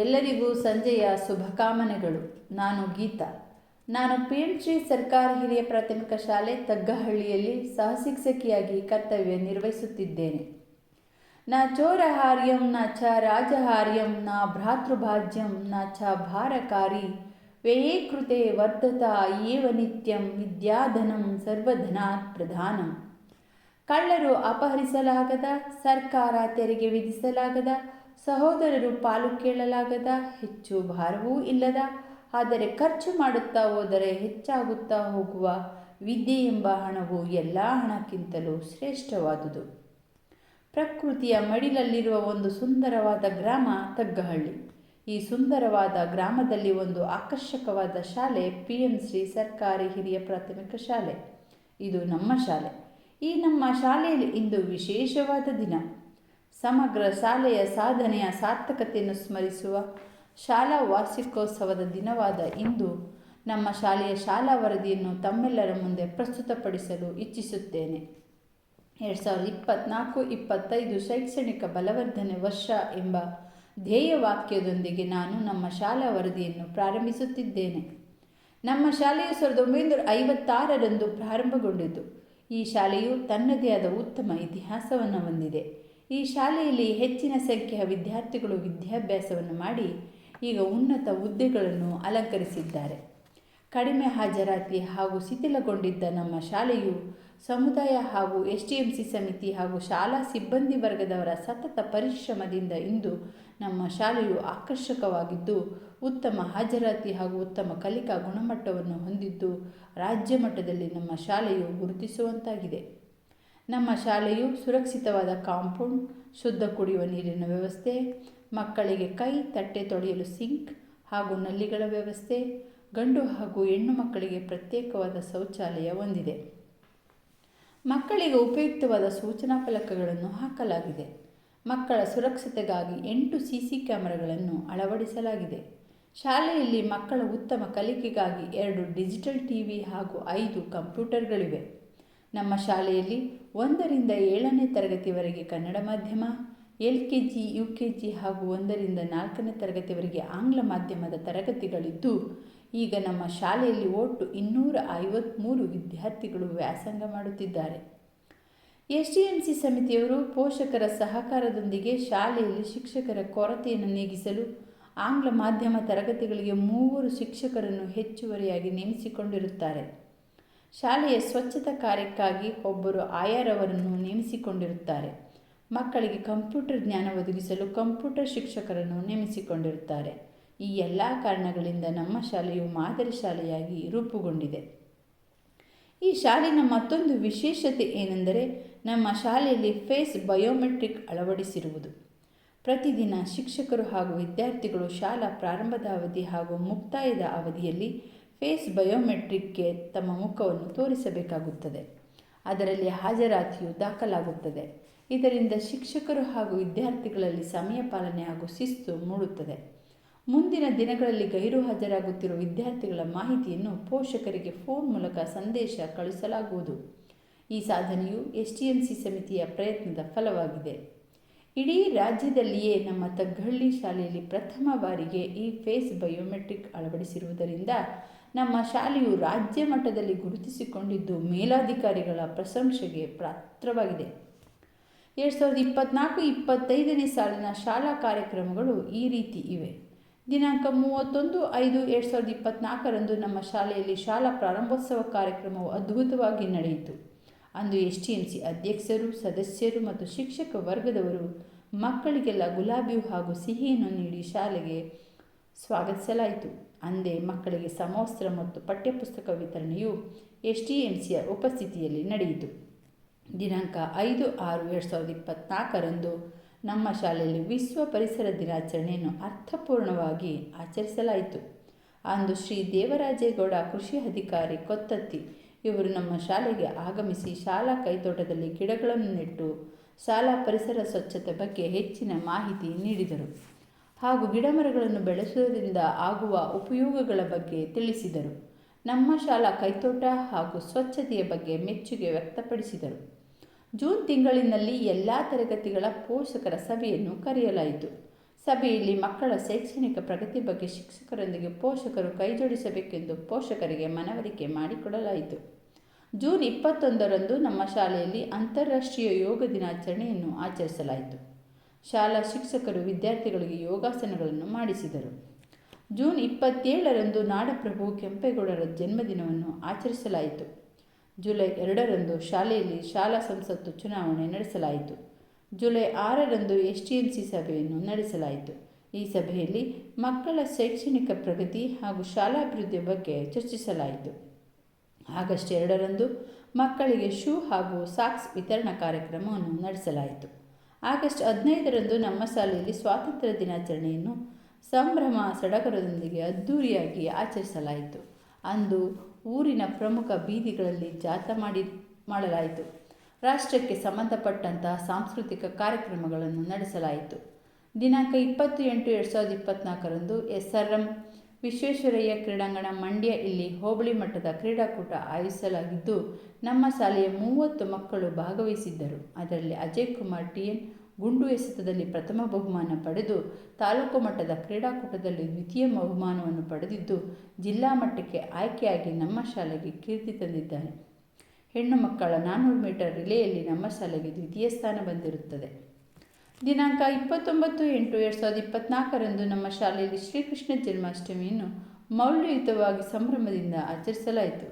ಎಲ್ಲರಿಗೂ ಸಂಜೆಯ ಶುಭಕಾಮನೆಗಳು. ನಾನು ಗೀತಾ. ನಾನು ಶ್ರೀ ಸರ್ಕಾರಿ ಹಿರಿಯ ಪ್ರಾಥಮಿಕ ಶಾಲೆ ತಗ್ಗಹಳ್ಳಿಯಲ್ಲಿ ಸಹಶಿಕ್ಷಕಿಯಾಗಿ ಕರ್ತವ್ಯ ನಿರ್ವಹಿಸುತ್ತಿದ್ದೇನೆ. ನ ಚೋರಹಾರ್ಯಂ ನ ಚ ರಾಜಹಾರ್ಯಂ ನ ಭ್ರಾತೃಭಾಜ್ಯಂ ನ ಚ ಭಾರಕಾರಿ ವ್ಯಯೇ ಕೃತೆ ವರ್ಧತ ಏವ ನಿತ್ಯಂ ವಿದ್ಯಾಧನಂ ಸರ್ವಧನಾತ್ ಪ್ರಧಾನಂ. ಕಳ್ಳರು ಅಪಹರಿಸಲಾಗದ, ಸರ್ಕಾರ ತೆರಿಗೆ ವಿಧಿಸಲಾಗದ, ಸಹೋದರರು ಪಾಲು ಕೇಳಲಾಗದ, ಹೆಚ್ಚು ಭಾರವೂ ಇಲ್ಲದ, ಆದರೆ ಖರ್ಚು ಮಾಡುತ್ತಾ ಹೋದರೆ ಹೆಚ್ಚಾಗುತ್ತಾ ಹೋಗುವ ವಿದ್ಯೆ ಎಂಬ ಹಣವು ಎಲ್ಲ ಹಣಕ್ಕಿಂತಲೂ ಶ್ರೇಷ್ಠವಾದುದು. ಪ್ರಕೃತಿಯ ಮಡಿಲಲ್ಲಿರುವ ಒಂದು ಸುಂದರವಾದ ಗ್ರಾಮ ತಗ್ಗಹಳ್ಳಿ. ಈ ಸುಂದರವಾದ ಗ್ರಾಮದಲ್ಲಿ ಒಂದು ಆಕರ್ಷಕವಾದ ಶಾಲೆ ಶ್ರೀ ಸರ್ಕಾರಿ ಹಿರಿಯ ಪ್ರಾಥಮಿಕ ಶಾಲೆ. ಇದು ನಮ್ಮ ಶಾಲೆ. ಈ ನಮ್ಮ ಶಾಲೆಯಲ್ಲಿ ಇಂದು ವಿಶೇಷವಾದ ದಿನ. ಸಮಗ್ರ ಶಾಲೆಯ ಸಾಧನೆಯ ಸಾರ್ಥಕತೆಯನ್ನು ಸ್ಮರಿಸುವ ಶಾಲಾ ವಾರ್ಷಿಕೋತ್ಸವದ ದಿನವಾದ ಇಂದು ನಮ್ಮ ಶಾಲೆಯ ಶಾಲಾ ವರದಿಯನ್ನು ತಮ್ಮೆಲ್ಲರ ಮುಂದೆ ಪ್ರಸ್ತುತಪಡಿಸಲು ಇಚ್ಛಿಸುತ್ತೇನೆ. 2024-25 ಶೈಕ್ಷಣಿಕ ಬಲವರ್ಧನೆ ವರ್ಷ ಎಂಬ ಧ್ಯೇಯವಾಕ್ಯದೊಂದಿಗೆ ನಾನು ನಮ್ಮ ಶಾಲಾ ವರದಿಯನ್ನು ಪ್ರಾರಂಭಿಸುತ್ತಿದ್ದೇನೆ. ನಮ್ಮ ಶಾಲೆಯು 1956ರಂದು ಪ್ರಾರಂಭಗೊಂಡಿತು. ಈ ಶಾಲೆಯು ತನ್ನದೇ ಆದ ಉತ್ತಮ ಇತಿಹಾಸವನ್ನು ಹೊಂದಿದೆ. ಈ ಶಾಲೆಯಲ್ಲಿ ಹೆಚ್ಚಿನ ಸಂಖ್ಯೆಯ ವಿದ್ಯಾರ್ಥಿಗಳು ವಿದ್ಯಾಭ್ಯಾಸವನ್ನು ಮಾಡಿ ಈಗ ಉನ್ನತ ಹುದ್ದೆಗಳನ್ನು ಅಲಂಕರಿಸಿದ್ದಾರೆ. ಕಡಿಮೆ ಹಾಜರಾತಿ ಹಾಗೂ ಶಿಥಿಲಗೊಂಡಿದ್ದ ನಮ್ಮ ಶಾಲೆಯು ಸಮುದಾಯ ಹಾಗೂ STMC ಸಮಿತಿ ಹಾಗೂ ಶಾಲಾ ಸಿಬ್ಬಂದಿ ವರ್ಗದವರ ಸತತ ಪರಿಶ್ರಮದಿಂದ ಇಂದು ನಮ್ಮ ಶಾಲೆಯು ಆಕರ್ಷಕವಾಗಿದ್ದು, ಉತ್ತಮ ಹಾಜರಾತಿ ಹಾಗೂ ಉತ್ತಮ ಕಲಿಕಾ ಗುಣಮಟ್ಟವನ್ನು ಹೊಂದಿದ್ದು, ರಾಜ್ಯ ಮಟ್ಟದಲ್ಲಿ ನಮ್ಮ ಶಾಲೆಯು ಗುರುತಿಸುವಂತಾಗಿದೆ. ನಮ್ಮ ಶಾಲೆಯು ಸುರಕ್ಷಿತವಾದ ಕಾಂಪೌಂಡ್, ಶುದ್ಧ ಕುಡಿಯುವ ನೀರಿನ ವ್ಯವಸ್ಥೆ, ಮಕ್ಕಳಿಗೆ ಕೈ ತಟ್ಟೆ ತೊಳೆಯಲು ಸಿಂಕ್ ಹಾಗೂ ನಲ್ಲಿಗಳ ವ್ಯವಸ್ಥೆ, ಗಂಡು ಹಾಗೂ ಹೆಣ್ಣು ಮಕ್ಕಳಿಗೆ ಪ್ರತ್ಯೇಕವಾದ ಶೌಚಾಲಯ ಹೊಂದಿದೆ. ಮಕ್ಕಳಿಗೆ ಉಪಯುಕ್ತವಾದ ಸೂಚನಾ ಫಲಕಗಳನ್ನು ಹಾಕಲಾಗಿದೆ. ಮಕ್ಕಳ ಸುರಕ್ಷತೆಗಾಗಿ 8 CC ಕ್ಯಾಮೆರಾಗಳನ್ನು ಅಳವಡಿಸಲಾಗಿದೆ. ಶಾಲೆಯಲ್ಲಿ ಮಕ್ಕಳ ಉತ್ತಮ ಕಲಿಕೆಗಾಗಿ 2 ಡಿಜಿಟಲ್ TV ಹಾಗೂ 5 ಕಂಪ್ಯೂಟರ್ಗಳಿವೆ. ನಮ್ಮ ಶಾಲೆಯಲ್ಲಿ 1ರಿಂದ 7ನೇ ತರಗತಿವರೆಗೆ ಕನ್ನಡ ಮಾಧ್ಯಮ, LKG, UKG ಹಾಗೂ 1ರಿಂದ 4ನೇ ತರಗತಿವರೆಗೆ ಆಂಗ್ಲ ಮಾಧ್ಯಮದ ತರಗತಿಗಳಿದ್ದು, ಈಗ ನಮ್ಮ ಶಾಲೆಯಲ್ಲಿ ಒಟ್ಟು 253 ವಿದ್ಯಾರ್ಥಿಗಳು ವ್ಯಾಸಂಗ ಮಾಡುತ್ತಿದ್ದಾರೆ. STMC ಸಮಿತಿಯವರು ಪೋಷಕರ ಸಹಕಾರದೊಂದಿಗೆ ಶಾಲೆಯಲ್ಲಿ ಶಿಕ್ಷಕರ ಕೊರತೆಯನ್ನು ನೀಗಿಸಲು ಆಂಗ್ಲ ಮಾಧ್ಯಮ ತರಗತಿಗಳಿಗೆ 3 ಶಿಕ್ಷಕರನ್ನು ಹೆಚ್ಚುವರಿಯಾಗಿ ನೇಮಿಸಿಕೊಂಡಿರುತ್ತಾರೆ. ಶಾಲೆಯ ಸ್ವಚ್ಛತಾ ಕಾರ್ಯಕ್ಕಾಗಿ ಒಬ್ಬರು ಆಯಾರವರನ್ನು ನೇಮಿಸಿಕೊಂಡಿರುತ್ತಾರೆ. ಮಕ್ಕಳಿಗೆ ಕಂಪ್ಯೂಟರ್ ಜ್ಞಾನ ಒದಗಿಸಲು ಕಂಪ್ಯೂಟರ್ ಶಿಕ್ಷಕರನ್ನು ನೇಮಿಸಿಕೊಂಡಿರುತ್ತಾರೆ. ಈ ಎಲ್ಲ ಕಾರಣಗಳಿಂದ ನಮ್ಮ ಶಾಲೆಯು ಮಾದರಿ ಶಾಲೆಯಾಗಿ ರೂಪುಗೊಂಡಿದೆ. ಈ ಶಾಲೆಯ ಮತ್ತೊಂದು ವಿಶೇಷತೆ ಏನೆಂದರೆ ನಮ್ಮ ಶಾಲೆಯಲ್ಲಿ ಫೇಸ್ ಬಯೋಮೆಟ್ರಿಕ್ ಅಳವಡಿಸಿರುವುದು. ಪ್ರತಿದಿನ ಶಿಕ್ಷಕರು ಹಾಗೂ ವಿದ್ಯಾರ್ಥಿಗಳು ಶಾಲಾ ಪ್ರಾರಂಭದ ಅವಧಿ ಹಾಗೂ ಮುಕ್ತಾಯದ ಅವಧಿಯಲ್ಲಿ ಫೇಸ್ ಬಯೋಮೆಟ್ರಿಕ್ಗೆ ತಮ್ಮ ಮುಖವನ್ನು ತೋರಿಸಬೇಕಾಗುತ್ತದೆ. ಅದರಲ್ಲಿ ಹಾಜರಾತಿಯು ದಾಖಲಾಗುತ್ತದೆ. ಇದರಿಂದ ಶಿಕ್ಷಕರು ಹಾಗೂ ವಿದ್ಯಾರ್ಥಿಗಳಲ್ಲಿ ಸಮಯ ಪಾಲನೆ ಹಾಗೂ ಶಿಸ್ತು ಮೂಡುತ್ತದೆ. ಮುಂದಿನ ದಿನಗಳಲ್ಲಿ ಗೈರು ಹಾಜರಾಗುತ್ತಿರುವ ವಿದ್ಯಾರ್ಥಿಗಳ ಮಾಹಿತಿಯನ್ನು ಪೋಷಕರಿಗೆ ಫೋನ್ ಮೂಲಕ ಸಂದೇಶ ಕಳುಹಿಸಲಾಗುವುದು. ಈ ಸಾಧನೆಯು STMC ಸಮಿತಿಯ ಪ್ರಯತ್ನದ ಫಲವಾಗಿದೆ. ಇಡೀ ರಾಜ್ಯದಲ್ಲಿಯೇ ನಮ್ಮ ತಗ್ಗಹಳ್ಳಿ ಶಾಲೆಯಲ್ಲಿ ಪ್ರಥಮ ಬಾರಿಗೆ ಈ ಫೇಸ್ ಬಯೋಮೆಟ್ರಿಕ್ ಅಳವಡಿಸಿರುವುದರಿಂದ ನಮ್ಮ ಶಾಲೆಯು ರಾಜ್ಯ ಮಟ್ಟದಲ್ಲಿ ಗುರುತಿಸಿಕೊಂಡಿದ್ದು ಮೇಲಾಧಿಕಾರಿಗಳ ಪ್ರಶಂಸೆಗೆ ಪಾತ್ರವಾಗಿದೆ. 2024-25ನೇ ಸಾಲಿನ ಶಾಲಾ ಕಾರ್ಯಕ್ರಮಗಳು ಈ ರೀತಿ ಇವೆ. ದಿನಾಂಕ 31/5/2024ರಂದು ನಮ್ಮ ಶಾಲೆಯಲ್ಲಿ ಶಾಲಾ ಪ್ರಾರಂಭೋತ್ಸವ ಕಾರ್ಯಕ್ರಮವು ಅದ್ಭುತವಾಗಿ ನಡೆಯಿತು. ಅಂದು STMC ಅಧ್ಯಕ್ಷರು, ಸದಸ್ಯರು ಮತ್ತು ಶಿಕ್ಷಕ ವರ್ಗದವರು ಮಕ್ಕಳಿಗೆಲ್ಲ ಗುಲಾಬಿ ಹಾಗೂ ಸಿಹಿಯನ್ನು ನೀಡಿ ಶಾಲೆಗೆ ಸ್ವಾಗತಿಸಲಾಯಿತು. ಅಂದೇ ಮಕ್ಕಳಿಗೆ ಸಮವಸ್ತ್ರ ಮತ್ತು ಪಠ್ಯಪುಸ್ತಕ ವಿತರಣೆಯು STMCಯ ಉಪಸ್ಥಿತಿಯಲ್ಲಿ ನಡೆಯಿತು. ದಿನಾಂಕ 5/6/2024ರಂದು ನಮ್ಮ ಶಾಲೆಯಲ್ಲಿ ವಿಶ್ವ ಪರಿಸರ ದಿನಾಚರಣೆಯನ್ನು ಅರ್ಥಪೂರ್ಣವಾಗಿ ಆಚರಿಸಲಾಯಿತು. ಅಂದು ಶ್ರೀ ದೇವರಾಜೇಗೌಡ ಕೃಷಿ ಅಧಿಕಾರಿ ಕೊತ್ತತ್ತಿ ಇವರು ನಮ್ಮ ಶಾಲೆಗೆ ಆಗಮಿಸಿ ಶಾಲಾ ಕೈತೋಟದಲ್ಲಿ ಗಿಡಗಳನ್ನು ನೆಟ್ಟು ಶಾಲಾ ಪರಿಸರ ಸ್ವಚ್ಛತೆ ಬಗ್ಗೆ ಹೆಚ್ಚಿನ ಮಾಹಿತಿ ನೀಡಿದರು ಹಾಗೂ ಗಿಡಮರಗಳನ್ನು ಬೆಳೆಸುವುದರಿಂದ ಆಗುವ ಉಪಯೋಗಗಳ ಬಗ್ಗೆ ತಿಳಿಸಿದರು. ನಮ್ಮ ಶಾಲಾ ಕೈತೋಟ ಹಾಗೂ ಸ್ವಚ್ಛತೆಯ ಬಗ್ಗೆ ಮೆಚ್ಚುಗೆ ವ್ಯಕ್ತಪಡಿಸಿದರು. ಜೂನ್ ತಿಂಗಳಿನಲ್ಲಿ ಎಲ್ಲ ತರಗತಿಗಳ ಪೋಷಕರ ಸಭೆಯನ್ನು ಕರೆಯಲಾಯಿತು. ಸಭೆಯಲ್ಲಿ ಮಕ್ಕಳ ಶೈಕ್ಷಣಿಕ ಪ್ರಗತಿ ಬಗ್ಗೆ ಶಿಕ್ಷಕರೊಂದಿಗೆ ಪೋಷಕರು ಕೈಜೋಡಿಸಬೇಕೆಂದು ಪೋಷಕರಿಗೆ ಮನವರಿಕೆ ಮಾಡಿಕೊಡಲಾಯಿತು. ಜೂನ್ 21ರಂದು ನಮ್ಮ ಶಾಲೆಯಲ್ಲಿ ಅಂತಾರಾಷ್ಟ್ರೀಯ ಯೋಗ ದಿನಾಚರಣೆಯನ್ನು ಆಚರಿಸಲಾಯಿತು. ಶಾಲಾ ಶಿಕ್ಷಕರು ವಿದ್ಯಾರ್ಥಿಗಳಿಗೆ ಯೋಗಾಸನಗಳನ್ನು ಮಾಡಿಸಿದರು. ಜೂನ್ 27ರಂದು ನಾಡಪ್ರಭು ಕೆಂಪೇಗೌಡರ ಜನ್ಮದಿನವನ್ನು ಆಚರಿಸಲಾಯಿತು. ಜುಲೈ 2ರಂದು ಶಾಲೆಯಲ್ಲಿ ಶಾಲಾ ಸಂಸತ್ತು ಚುನಾವಣೆ ನಡೆಸಲಾಯಿತು. ಜುಲೈ 6ರಂದು STMC ಸಭೆಯನ್ನು ನಡೆಸಲಾಯಿತು. ಈ ಸಭೆಯಲ್ಲಿ ಮಕ್ಕಳ ಶೈಕ್ಷಣಿಕ ಪ್ರಗತಿ ಹಾಗೂ ಶಾಲಾಭಿವೃದ್ಧಿಯ ಬಗ್ಗೆ ಚರ್ಚಿಸಲಾಯಿತು. ಆಗಸ್ಟ್ 2ರಂದು ಮಕ್ಕಳಿಗೆ ಶೂ ಹಾಗೂ ಸಾಕ್ಸ್ ವಿತರಣಾ ಕಾರ್ಯಕ್ರಮವನ್ನು ನಡೆಸಲಾಯಿತು. ಆಗಸ್ಟ್ 15ರಂದು ನಮ್ಮ ಶಾಲೆಯಲ್ಲಿ ಸ್ವಾತಂತ್ರ್ಯ ದಿನಾಚರಣೆಯನ್ನು ಸಂಭ್ರಮ ಸಡಗರದೊಂದಿಗೆ ಅದ್ಧೂರಿಯಾಗಿ ಆಚರಿಸಲಾಯಿತು. ಅಂದು ಊರಿನ ಪ್ರಮುಖ ಬೀದಿಗಳಲ್ಲಿ ಜಾಥಾ ಮಾಡಲಾಯಿತು. ರಾಷ್ಟ್ರಕ್ಕೆ ಸಂಬಂಧಪಟ್ಟಂತಹ ಸಾಂಸ್ಕೃತಿಕ ಕಾರ್ಯಕ್ರಮಗಳನ್ನು ನಡೆಸಲಾಯಿತು. ದಿನಾಂಕ 20/8/2024ರಂದು SRM ವಿಶ್ವೇಶ್ವರಯ್ಯ ಕ್ರೀಡಾಂಗಣ ಮಂಡ್ಯ ಇಲ್ಲಿ ಹೋಬಳಿ ಮಟ್ಟದ ಕ್ರೀಡಾಕೂಟ ಆಯೋಜಿಸಲಾಗಿದ್ದು, ನಮ್ಮ ಶಾಲೆಯ 30 ಮಕ್ಕಳು ಭಾಗವಹಿಸಿದ್ದರು. ಅದರಲ್ಲಿ ಅಜಯ್ ಕುಮಾರ್ TN ಗುಂಡು ಎಸೆತದಲ್ಲಿ ಪ್ರಥಮ ಬಹುಮಾನ ಪಡೆದು ತಾಲೂಕು ಮಟ್ಟದ ಕ್ರೀಡಾಕೂಟದಲ್ಲಿ ದ್ವಿತೀಯ ಬಹುಮಾನವನ್ನು ಪಡೆದಿದ್ದು, ಜಿಲ್ಲಾ ಮಟ್ಟಕ್ಕೆ ಆಯ್ಕೆಯಾಗಿ ನಮ್ಮ ಶಾಲೆಗೆ ಕೀರ್ತಿ ತಂದಿದ್ದಾನೆ. ಹೆಣ್ಣು ಮಕ್ಕಳ 400 ಮೀಟರ್ ರಿಲೇಯಲ್ಲಿ ನಮ್ಮ ಶಾಲೆಗೆ ದ್ವಿತೀಯ ಸ್ಥಾನ ಬಂದಿರುತ್ತದೆ. ದಿನಾಂಕ 29/8/2024ರಂದು ನಮ್ಮ ಶಾಲೆಯಲ್ಲಿ ಶ್ರೀಕೃಷ್ಣ ಜನ್ಮಾಷ್ಟಮಿಯನ್ನು ಮೌಲ್ಯಯುತವಾಗಿ ಸಂಭ್ರಮದಿಂದ ಆಚರಿಸಲಾಯಿತು.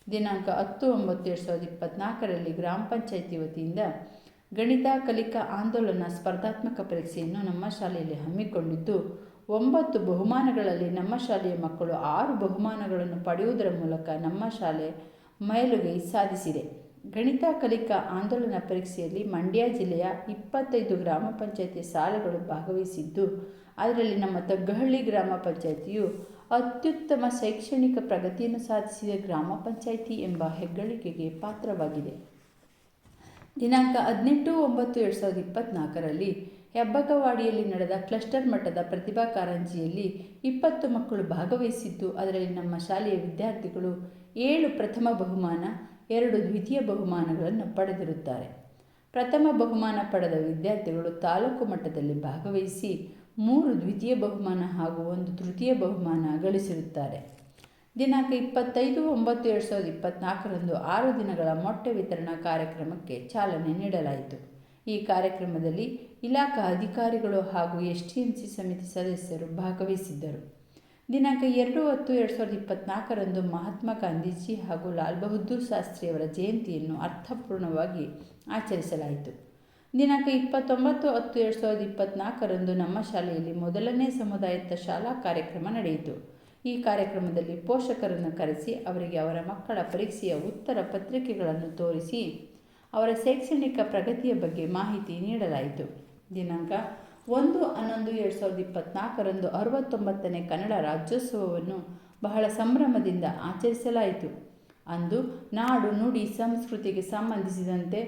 ದಿನಾಂಕ 10/9/2024ರಲ್ಲಿ ಗ್ರಾಮ ಪಂಚಾಯಿತಿ ವತಿಯಿಂದ ಗಣಿತ ಕಲಿಕಾ ಆಂದೋಲನ ಸ್ಪರ್ಧಾತ್ಮಕ ಪರೀಕ್ಷೆಯನ್ನು ನಮ್ಮ ಶಾಲೆಯಲ್ಲಿ ಹಮ್ಮಿಕೊಂಡಿದ್ದು, 9 ಬಹುಮಾನಗಳಲ್ಲಿ ನಮ್ಮ ಶಾಲೆಯ ಮಕ್ಕಳು 6 ಬಹುಮಾನಗಳನ್ನು ಪಡೆಯುವುದರ ಮೂಲಕ ನಮ್ಮ ಶಾಲೆ ಮೇಲುಗೈ ಸಾಧಿಸಿದೆ. ಗಣಿತ ಕಲಿಕಾ ಆಂದೋಲನ ಪರೀಕ್ಷೆಯಲ್ಲಿ ಮಂಡ್ಯ ಜಿಲ್ಲೆಯ 25 ಗ್ರಾಮ ಪಂಚಾಯಿತಿ ಶಾಲೆಗಳು ಭಾಗವಹಿಸಿದ್ದು, ಅದರಲ್ಲಿ ನಮ್ಮ ತಗ್ಗಹಳ್ಳಿ ಗ್ರಾಮ ಪಂಚಾಯಿತಿಯು ಅತ್ಯುತ್ತಮ ಶೈಕ್ಷಣಿಕ ಪ್ರಗತಿಯನ್ನು ಸಾಧಿಸಿದ ಗ್ರಾಮ ಪಂಚಾಯಿತಿ ಎಂಬ ಹೆಗ್ಗಳಿಕೆಗೆ ಪಾತ್ರವಾಗಿದೆ. ದಿನಾಂಕ 18/9/2024ರಲ್ಲಿ ಹೆಬ್ಬಗವಾಡಿಯಲ್ಲಿ ನಡೆದ ಕ್ಲಸ್ಟರ್ ಮಟ್ಟದ ಪ್ರತಿಭಾ ಕಾರಂಜಿಯಲ್ಲಿ 20 ಮಕ್ಕಳು ಭಾಗವಹಿಸಿದ್ದು, ಅದರಲ್ಲಿ ನಮ್ಮ ಶಾಲೆಯ ವಿದ್ಯಾರ್ಥಿಗಳು 7 ಪ್ರಥಮ ಬಹುಮಾನ, 2 ದ್ವಿತೀಯ ಬಹುಮಾನಗಳನ್ನು ಪಡೆದಿರುತ್ತಾರೆ. ಪ್ರಥಮ ಬಹುಮಾನ ಪಡೆದ ವಿದ್ಯಾರ್ಥಿಗಳು ತಾಲೂಕು ಮಟ್ಟದಲ್ಲಿ ಭಾಗವಹಿಸಿ 3 ದ್ವಿತೀಯ ಬಹುಮಾನ ಹಾಗೂ 1 ತೃತೀಯ ಬಹುಮಾನ ಗಳಿಸಿರುತ್ತಾರೆ. ದಿನಾಂಕ 25/9/2024ರಂದು 6 ದಿನಗಳ ಮೊಟ್ಟೆ ವಿತರಣಾ ಕಾರ್ಯಕ್ರಮಕ್ಕೆ ಚಾಲನೆ ನೀಡಲಾಯಿತು. ಈ ಕಾರ್ಯಕ್ರಮದಲ್ಲಿ ಇಲಾಖಾ ಅಧಿಕಾರಿಗಳು ಹಾಗೂ STMC ಸಮಿತಿ ಸದಸ್ಯರು ಭಾಗವಹಿಸಿದ್ದರು. ದಿನಾಂಕ 2/10/2024ರಂದು ಮಹಾತ್ಮ ಗಾಂಧೀಜಿ ಹಾಗೂ ಲಾಲ್ ಬಹದ್ದೂರ್ ಶಾಸ್ತ್ರಿಯವರ ಜಯಂತಿಯನ್ನು ಅರ್ಥಪೂರ್ಣವಾಗಿ ಆಚರಿಸಲಾಯಿತು. ದಿನಾಂಕ 29/10/2024ರಂದು ನಮ್ಮ ಶಾಲೆಯಲ್ಲಿ ಮೊದಲನೇ ಸಮುದಾಯದ ಶಾಲಾ ಕಾರ್ಯಕ್ರಮ ನಡೆಯಿತು. ಈ ಕಾರ್ಯಕ್ರಮದಲ್ಲಿ ಪೋಷಕರನ್ನು ಕರೆಸಿ ಅವರಿಗೆ ಅವರ ಮಕ್ಕಳ ಪರೀಕ್ಷೆಯ ಉತ್ತರ ಪತ್ರಿಕೆಗಳನ್ನು ತೋರಿಸಿ ಅವರ ಶೈಕ್ಷಣಿಕ ಪ್ರಗತಿಯ ಬಗ್ಗೆ ಮಾಹಿತಿ ನೀಡಲಾಯಿತು. ದಿನಾಂಕ 1/11/2024ರಂದು 69ನೇ ಕನ್ನಡ ರಾಜ್ಯೋತ್ಸವವನ್ನು ಬಹಳ ಸಂಭ್ರಮದಿಂದ ಆಚರಿಸಲಾಯಿತು. ಅಂದು ನಾಡು ನುಡಿ ಸಂಸ್ಕೃತಿಗೆ ಸಂಬಂಧಿಸಿದಂತೆ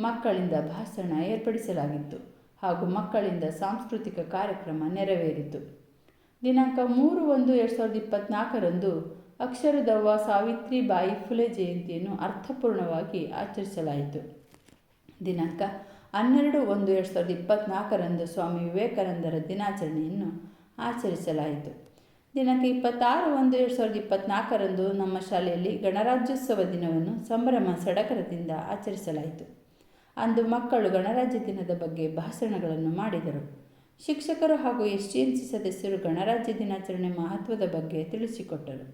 ಮಕ್ಕಳಿಂದ ಭಾಷಣ ಏರ್ಪಡಿಸಲಾಗಿತ್ತು ಹಾಗೂ ಮಕ್ಕಳಿಂದ ಸಾಂಸ್ಕೃತಿಕ ಕಾರ್ಯಕ್ರಮ ನೆರವೇರಿತು. ದಿನಾಂಕ 3/1/2024ರಂದು ಅಕ್ಷರದವ್ವ ಸಾವಿತ್ರಿಬಾಯಿ ಫುಲೆ ಜಯಂತಿಯನ್ನು ಅರ್ಥಪೂರ್ಣವಾಗಿ ಆಚರಿಸಲಾಯಿತು. ದಿನಾಂಕ 12/1/2024ರಂದು ಸ್ವಾಮಿ ವಿವೇಕಾನಂದರ ದಿನಾಚರಣೆಯನ್ನು ಆಚರಿಸಲಾಯಿತು. ದಿನಾಂಕ 26/1/2024ರಂದು ನಮ್ಮ ಶಾಲೆಯಲ್ಲಿ ಗಣರಾಜ್ಯೋತ್ಸವ ದಿನವನ್ನು ಸಂಭ್ರಮ ಸಡಗರದಿಂದ ಆಚರಿಸಲಾಯಿತು. ಅಂದು ಮಕ್ಕಳು ಗಣರಾಜ್ಯ ದಿನದ ಬಗ್ಗೆ ಭಾಷಣಗಳನ್ನು ಮಾಡಿದರು. ಶಿಕ್ಷಕರು ಹಾಗೂ STMC ಸದಸ್ಯರು ಗಣರಾಜ್ಯ ದಿನಾಚರಣೆ ಮಹತ್ವದ ಬಗ್ಗೆ ತಿಳಿಸಿಕೊಟ್ಟರು.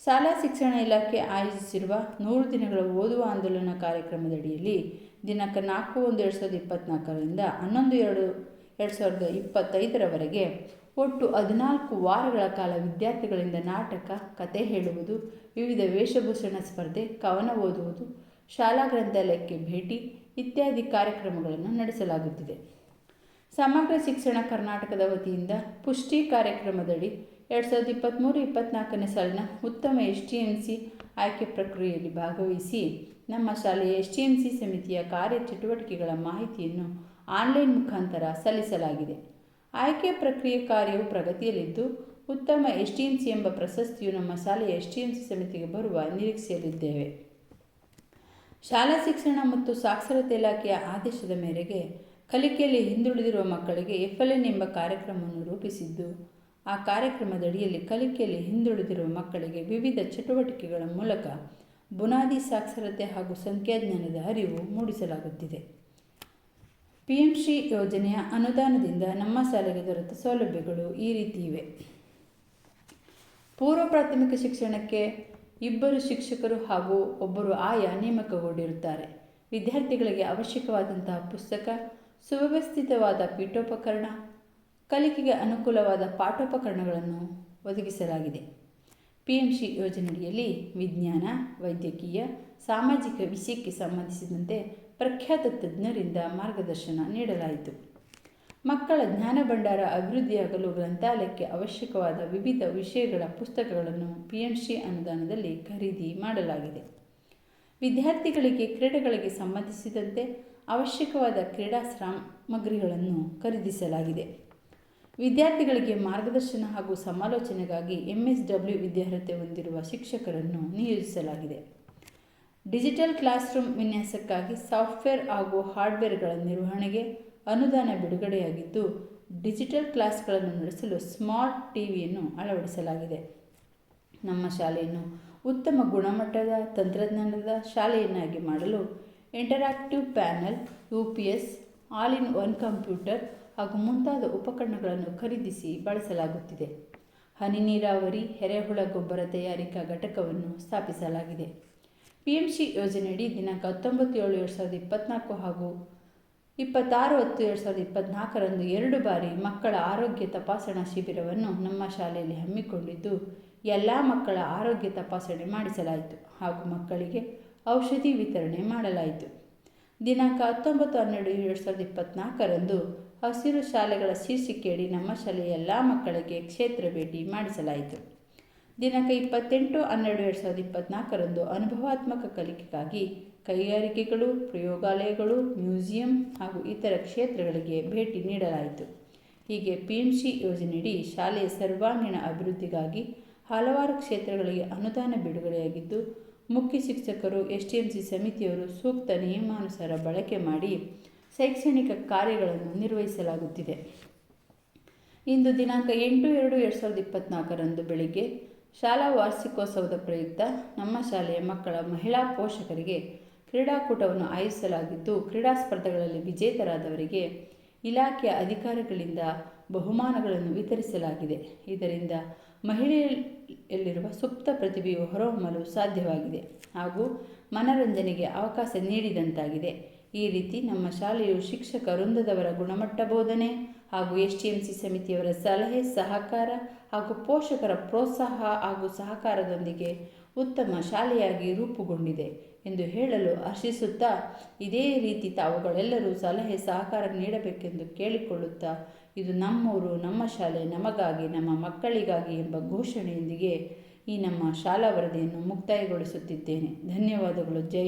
ಶಾಲಾ ಶಿಕ್ಷಣ ಇಲಾಖೆ ಆಯೋಜಿಸಿರುವ 100 ದಿನಗಳ ಓದುವ ಆಂದೋಲನ ಕಾರ್ಯಕ್ರಮದಡಿಯಲ್ಲಿ ದಿನಾಂಕ 4/1/2024ರಿಂದ 11/2/2025ರವರೆಗೆ ಒಟ್ಟು 14 ವಾರಗಳ ಕಾಲ ವಿದ್ಯಾರ್ಥಿಗಳಿಂದ ನಾಟಕ, ಕತೆ ಹೇಳುವುದು, ವಿವಿಧ ವೇಷಭೂಷಣ ಸ್ಪರ್ಧೆ, ಕವನ ಓದುವುದು, ಶಾಲಾ ಗ್ರಂಥಾಲಯಕ್ಕೆ ಭೇಟಿ ಇತ್ಯಾದಿ ಕಾರ್ಯಕ್ರಮಗಳನ್ನು ನಡೆಸಲಾಗುತ್ತಿದೆ. ಸಮಗ್ರ ಶಿಕ್ಷಣ ಕರ್ನಾಟಕದ ವತಿಯಿಂದ ಪುಷ್ಟಿ ಕಾರ್ಯಕ್ರಮದಡಿ 2023-24ನೇ ಸಾಲಿನ ಉತ್ತಮ STMC ಆಯ್ಕೆ ಪ್ರಕ್ರಿಯೆಯಲ್ಲಿ ಭಾಗವಹಿಸಿ ನಮ್ಮ ಶಾಲೆಯ STMC ಸಮಿತಿಯ ಕಾರ್ಯಚಟುವಟಿಕೆಗಳ ಮಾಹಿತಿಯನ್ನು ಆನ್ಲೈನ್ ಮುಖಾಂತರ ಸಲ್ಲಿಸಲಾಗಿದೆ. ಆಯ್ಕೆ ಪ್ರಕ್ರಿಯೆ ಕಾರ್ಯವು ಪ್ರಗತಿಯಲ್ಲಿದ್ದು, ಉತ್ತಮ STMC ಎಂಬ ಪ್ರಶಸ್ತಿಯು ನಮ್ಮ ಶಾಲೆಯ STMC ಸಮಿತಿಗೆ ಬರುವ ನಿರೀಕ್ಷೆಯಲ್ಲಿದ್ದೇವೆ. ಶಾಲಾ ಶಿಕ್ಷಣ ಮತ್ತು ಸಾಕ್ಷರತೆ ಇಲಾಖೆಯ ಆದೇಶದ ಮೇರೆಗೆ ಕಲಿಕೆಯಲ್ಲಿ ಹಿಂದುಳಿದಿರುವ ಮಕ್ಕಳಿಗೆ FLN ಎಂಬ ಕಾರ್ಯಕ್ರಮವನ್ನು ರೂಪಿಸಿದ್ದು, ಆ ಕಾರ್ಯಕ್ರಮದಡಿಯಲ್ಲಿ ಕಲಿಕೆಯಲ್ಲಿ ಹಿಂದುಳಿದಿರುವ ಮಕ್ಕಳಿಗೆ ವಿವಿಧ ಚಟುವಟಿಕೆಗಳ ಮೂಲಕ ಬುನಾದಿ ಸಾಕ್ಷರತೆ ಹಾಗೂ ಸಂಖ್ಯಾಜ್ಞಾನದ ಅರಿವು ಮೂಡಿಸಲಾಗುತ್ತಿದೆ. PMC ಯೋಜನೆಯ ಅನುದಾನದಿಂದ ನಮ್ಮ ಶಾಲೆಗೆ ದೊರೆತ ಸೌಲಭ್ಯಗಳು ಈ ರೀತಿ ಇವೆ. ಪೂರ್ವ ಪ್ರಾಥಮಿಕ ಶಿಕ್ಷಣಕ್ಕೆ 2 ಶಿಕ್ಷಕರು ಹಾಗೂ 1 ಆಯಾ ನೇಮಕಗೊಂಡಿರುತ್ತಾರೆ. ವಿದ್ಯಾರ್ಥಿಗಳಿಗೆ ಅವಶ್ಯಕವಾದಂತಹ ಪುಸ್ತಕ, ಸುವ್ಯವಸ್ಥಿತವಾದ ಪೀಠೋಪಕರಣ, ಕಲಿಕೆಗೆ ಅನುಕೂಲವಾದ ಪಾಠೋಪಕರಣಗಳನ್ನು ಒದಗಿಸಲಾಗಿದೆ. PMC ಯೋಜನೆಯಡಿಯಲ್ಲಿ ವಿಜ್ಞಾನ, ವೈದ್ಯಕೀಯ, ಸಾಮಾಜಿಕ ವಿಷಯಕ್ಕೆ ಸಂಬಂಧಿಸಿದಂತೆ ಪ್ರಖ್ಯಾತ ತಜ್ಞರಿಂದ ಮಾರ್ಗದರ್ಶನ ನೀಡಲಾಯಿತು. ಮಕ್ಕಳ ಜ್ಞಾನ ಭಂಡಾರ ಅಭಿವೃದ್ಧಿಯಾಗಲು ಗ್ರಂಥಾಲಯಕ್ಕೆ ಅವಶ್ಯಕವಾದ ವಿವಿಧ ವಿಷಯಗಳ ಪುಸ್ತಕಗಳನ್ನು PMC ಅನುದಾನದಲ್ಲಿ ಖರೀದಿ ಮಾಡಲಾಗಿದೆ. ವಿದ್ಯಾರ್ಥಿಗಳಿಗೆ ಕ್ರೀಡೆಗಳಿಗೆ ಸಂಬಂಧಿಸಿದಂತೆ ಅವಶ್ಯಕವಾದ ಕ್ರೀಡಾ ಸಾಮಗ್ರಿಗಳನ್ನು ಖರೀದಿಸಲಾಗಿದೆ. ವಿದ್ಯಾರ್ಥಿಗಳಿಗೆ ಮಾರ್ಗದರ್ಶನ ಹಾಗೂ ಸಮಾಲೋಚನೆಗಾಗಿ MSW ವಿದ್ಯಾರ್ಹತೆ ಹೊಂದಿರುವ ಶಿಕ್ಷಕರನ್ನು ನಿಯೋಜಿಸಲಾಗಿದೆ. ಡಿಜಿಟಲ್ ಕ್ಲಾಸ್ ರೂಮ್ ವಿನ್ಯಾಸಕ್ಕಾಗಿ ಸಾಫ್ಟ್ವೇರ್ ಹಾಗೂ ಹಾರ್ಡ್ವೇರ್ಗಳ ನಿರ್ವಹಣೆಗೆ ಅನುದಾನ ಬಿಡುಗಡೆಯಾಗಿದ್ದು, ಡಿಜಿಟಲ್ ಕ್ಲಾಸ್ಗಳನ್ನು ನಡೆಸಲು ಸ್ಮಾರ್ಟ್ ಟಿವಿಯನ್ನು ಅಳವಡಿಸಲಾಗಿದೆ. ನಮ್ಮ ಶಾಲೆಯನ್ನು ಉತ್ತಮ ಗುಣಮಟ್ಟದ ತಂತ್ರಜ್ಞಾನದ ಶಾಲೆಯನ್ನಾಗಿ ಮಾಡಲು interactive panel, UPS, all in one computer ಹಾಗೂ ಮುಂತಾದ ಉಪಕರಣಗಳನ್ನು ಖರೀದಿಸಿ ಬಳಸಲಾಗುತ್ತಿದೆ. ಹನಿ ನೀರಾವರಿ, ಎರೆಹುಳ ಗೊಬ್ಬರ ತಯಾರಿಕಾ ಘಟಕವನ್ನು ಸ್ಥಾಪಿಸಲಾಗಿದೆ. PMC ಯೋಜನೆಯಡಿ ದಿನಾಂಕ 19/7/2024 ಹಾಗೂ 26/10/2024 2 ಬಾರಿ ಮಕ್ಕಳ ಆರೋಗ್ಯ ತಪಾಸಣಾ ಶಿಬಿರವನ್ನು ನಮ್ಮ ಶಾಲೆಯಲ್ಲಿ ಹಮ್ಮಿಕೊಂಡಿದ್ದು, ಎಲ್ಲ ಮಕ್ಕಳ ಆರೋಗ್ಯ ತಪಾಸಣೆ ಮಾಡಿಸಲಾಯಿತು ಹಾಗೂ ಮಕ್ಕಳಿಗೆ ಔಷಧಿ ವಿತರಣೆ ಮಾಡಲಾಯಿತು. ದಿನಾಂಕ 19/12/2024 ಹಸಿರು ಶಾಲೆಗಳ ಶೀರ್ಷಿಕೆಯಡಿ ನಮ್ಮ ಶಾಲೆಯ ಎಲ್ಲ ಮಕ್ಕಳಿಗೆ ಕ್ಷೇತ್ರ ಭೇಟಿ ಮಾಡಿಸಲಾಯಿತು. ದಿನಾಂಕ 28/12/2024 ಅನುಭವಾತ್ಮಕ ಕಲಿಕೆಗಾಗಿ ಕೈಗಾರಿಕೆಗಳು, ಪ್ರಯೋಗಾಲಯಗಳು, ಮ್ಯೂಸಿಯಂ ಹಾಗೂ ಇತರ ಕ್ಷೇತ್ರಗಳಿಗೆ ಭೇಟಿ ನೀಡಲಾಯಿತು. ಹೀಗೆ PMC ಯೋಜನೆಯಡಿ ಶಾಲೆಯ ಸರ್ವಾಂಗೀಣ ಅಭಿವೃದ್ಧಿಗಾಗಿ ಹಲವಾರು ಕ್ಷೇತ್ರಗಳಿಗೆ ಅನುದಾನ ಬಿಡುಗಡೆಯಾಗಿದ್ದು, ಮುಖ್ಯ ಶಿಕ್ಷಕರು, STMC ಸಮಿತಿಯವರು ಸೂಕ್ತ ನಿಯಮಾನುಸಾರ ಬಳಕೆ ಮಾಡಿ ಶೈಕ್ಷಣಿಕ ಕಾರ್ಯಗಳನ್ನು ನಿರ್ವಹಿಸಲಾಗುತ್ತಿದೆ. ಇಂದು ದಿನಾಂಕ 8/2/2024 ಬೆಳಿಗ್ಗೆ ಶಾಲಾ ವಾರ್ಷಿಕೋತ್ಸವದ ಪ್ರಯುಕ್ತ ನಮ್ಮ ಶಾಲೆಯ ಮಕ್ಕಳ ಮಹಿಳಾ ಪೋಷಕರಿಗೆ ಕ್ರೀಡಾಕೂಟವನ್ನು ಆಯೋಜಿಸಲಾಗಿದ್ದು, ಕ್ರೀಡಾ ಸ್ಪರ್ಧೆಗಳಲ್ಲಿ ವಿಜೇತರಾದವರಿಗೆ ಇಲಾಖೆಯ ಅಧಿಕಾರಿಗಳಿಂದ ಬಹುಮಾನಗಳನ್ನು ವಿತರಿಸಲಾಗಿದೆ. ಇದರಿಂದ ಮಹಿಳೆಯಲ್ಲಿರುವ ಸುಪ್ತ ಪ್ರತಿಭೆಯು ಹೊರಹೊಮ್ಮಲು ಸಾಧ್ಯವಾಗಿದೆ ಹಾಗೂ ಮನರಂಜನೆಗೆ ಅವಕಾಶ ನೀಡಿದಂತಾಗಿದೆ. ಈ ರೀತಿ ನಮ್ಮ ಶಾಲೆಯು ಶಿಕ್ಷಕ ವೃಂದದವರ ಗುಣಮಟ್ಟ ಬೋಧನೆ ಹಾಗೂ STMC ಸಮಿತಿಯವರ ಸಲಹೆ, ಸಹಕಾರ ಹಾಗೂ ಪೋಷಕರ ಪ್ರೋತ್ಸಾಹ ಹಾಗೂ ಸಹಕಾರದೊಂದಿಗೆ ಉತ್ತಮ ಶಾಲೆಯಾಗಿ ರೂಪುಗೊಂಡಿದೆ ಎಂದು ಹೇಳಲು ಹರ್ಷಿಸುತ್ತಾ, ಇದೇ ರೀತಿ ತಾವುಗಳೆಲ್ಲರೂ ಸಲಹೆ ಸಹಕಾರ ನೀಡಬೇಕೆಂದು ಕೇಳಿಕೊಳ್ಳುತ್ತಾ, ಇದು ನಮ್ಮೂರು, ನಮ್ಮ ಶಾಲೆ, ನಮಗಾಗಿ, ನಮ್ಮ ಮಕ್ಕಳಿಗಾಗಿ ಎಂಬ ಘೋಷಣೆಯೊಂದಿಗೆ ಈ ನಮ್ಮ ಶಾಲಾ ವರದಿಯನ್ನು ಮುಕ್ತಾಯಗೊಳಿಸುತ್ತಿದ್ದೇನೆ. ಧನ್ಯವಾದಗಳು. ಜೈ